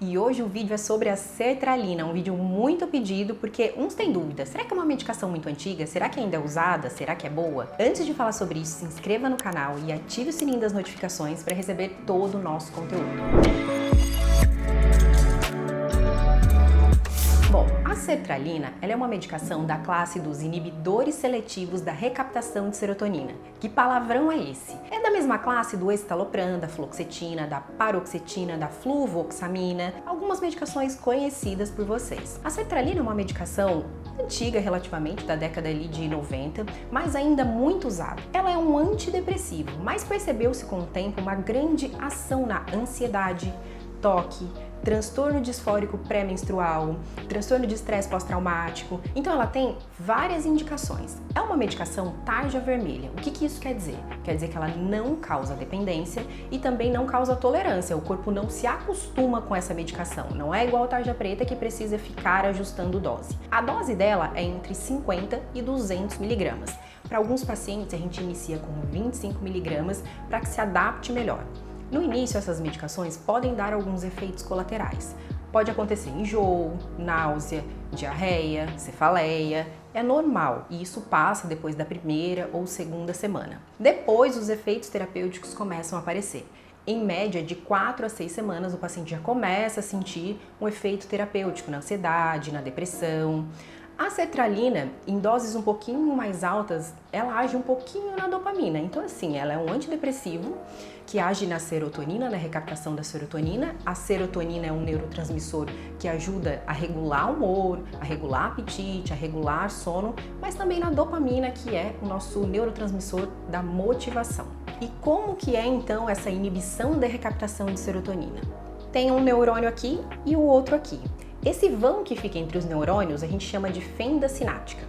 e hoje o vídeo é sobre a sertralina, um vídeo muito pedido porque uns têm dúvida, será que é uma medicação muito antiga? Será que ainda é usada? Será que é boa? Antes de falar sobre isso, se inscreva no canal e ative o sininho das notificações para receber todo o nosso conteúdo. Bom, a sertralina ela é uma medicação da classe dos inibidores seletivos da recaptação de serotonina. Que palavrão é esse? É da mesma classe do escitalopram, da fluoxetina, da paroxetina, da fluvoxamina, algumas medicações conhecidas por vocês. A sertralina é uma medicação antiga relativamente, da década ali de 90, mas ainda muito usada. Ela é um antidepressivo, mas percebeu-se com o tempo uma grande ação na ansiedade, toque, transtorno disfórico pré-menstrual, transtorno de estresse pós-traumático. Então ela tem várias indicações. É uma medicação tarja vermelha. O que isso quer dizer? Quer dizer que ela não causa dependência e também não causa tolerância. O corpo não se acostuma com essa medicação. Não é igual a tarja preta que precisa ficar ajustando dose. A dose dela é entre 50 e 200 miligramas. Para alguns pacientes a gente inicia com 25 miligramas para que se adapte melhor. No início, essas medicações podem dar alguns efeitos colaterais. Pode acontecer enjoo, náusea, diarreia, cefaleia. É normal e isso passa depois da primeira ou segunda semana. Depois, os efeitos terapêuticos começam a aparecer. Em média, de 4 a 6 semanas, o paciente já começa a sentir um efeito terapêutico na ansiedade, na depressão. A sertralina, em doses um pouquinho mais altas, ela age um pouquinho na dopamina. Então, assim, ela é um antidepressivo que age na serotonina, na recaptação da serotonina. A serotonina é um neurotransmissor que ajuda a regular o humor, a regular o apetite, a regular sono, mas também na dopamina, que é o nosso neurotransmissor da motivação. E como que é, então, essa inibição da recaptação de serotonina? Tem um neurônio aqui e o outro aqui. Esse vão que fica entre os neurônios a gente chama de fenda sináptica.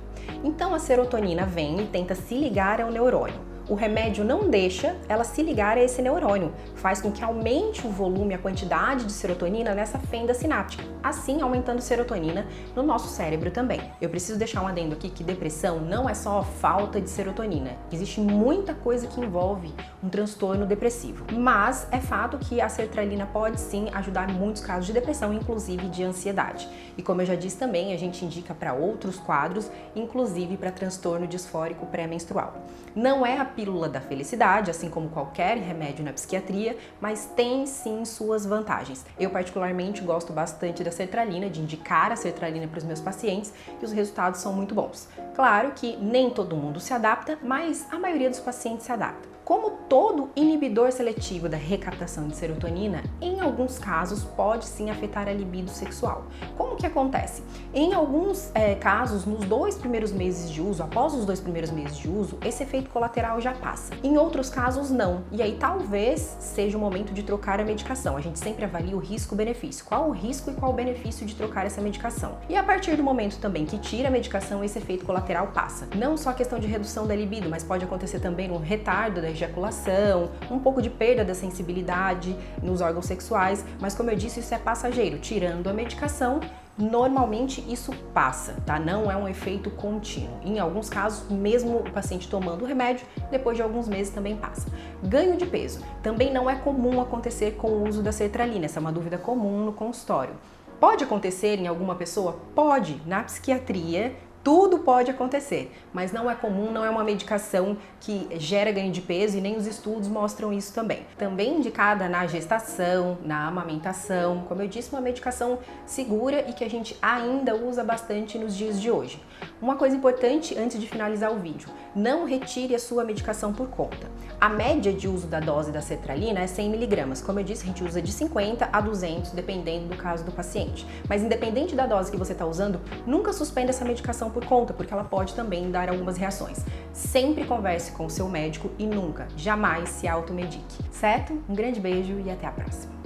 Então a serotonina vem e tenta se ligar ao neurônio. O remédio não deixa ela se ligar a esse neurônio, faz com que aumente o volume, a quantidade de serotonina nessa fenda sináptica, assim aumentando serotonina no nosso cérebro também. Eu preciso deixar um adendo aqui que depressão não é só falta de serotonina, existe muita coisa que envolve um transtorno depressivo, mas é fato que a sertralina pode sim ajudar em muitos casos de depressão, inclusive de ansiedade. E como eu já disse também, a gente indica para outros quadros, inclusive para transtorno disfórico pré-menstrual. Não é a pílula da felicidade, assim como qualquer remédio na psiquiatria, mas tem sim suas vantagens. Eu particularmente gosto bastante da sertralina, de indicar a sertralina para os meus pacientes e os resultados são muito bons. Claro que nem todo mundo se adapta, mas a maioria dos pacientes se adapta. Como todo inibidor seletivo da recaptação de serotonina, em alguns casos pode sim afetar a libido sexual. Como que acontece? Em alguns casos, nos 2 primeiros meses de uso, após os 2 primeiros meses de uso, esse efeito colateral já passa. Em outros casos, não. E aí talvez seja o momento de trocar a medicação. A gente sempre avalia o risco-benefício. Qual o risco e qual o benefício de trocar essa medicação? E a partir do momento também que tira a medicação, esse efeito colateral passa. Não só a questão de redução da libido, mas pode acontecer também um retardo da ejaculação, um pouco de perda da sensibilidade nos órgãos sexuais, mas como eu disse, isso é passageiro. Tirando a medicação, normalmente isso passa, tá? Não é um efeito contínuo. Em alguns casos, mesmo o paciente tomando o remédio, depois de alguns meses também passa. Ganho de peso. Também não é comum acontecer com o uso da sertralina, essa é uma dúvida comum no consultório. Pode acontecer em alguma pessoa? Pode. Na psiquiatria, tudo pode acontecer, mas não é comum, não é uma medicação que gera ganho de peso e nem os estudos mostram isso também. Também indicada na gestação, na amamentação, como eu disse, uma medicação segura e que a gente ainda usa bastante nos dias de hoje. Uma coisa importante antes de finalizar o vídeo, não retire a sua medicação por conta. A média de uso da dose da sertralina é 100 miligramas. Como eu disse, a gente usa de 50 a 200, dependendo do caso do paciente. Mas independente da dose que você está usando, nunca suspenda essa medicação por conta, porque ela pode também dar algumas reações. Sempre converse com o seu médico e nunca, jamais se automedique, certo? Um grande beijo e até a próxima!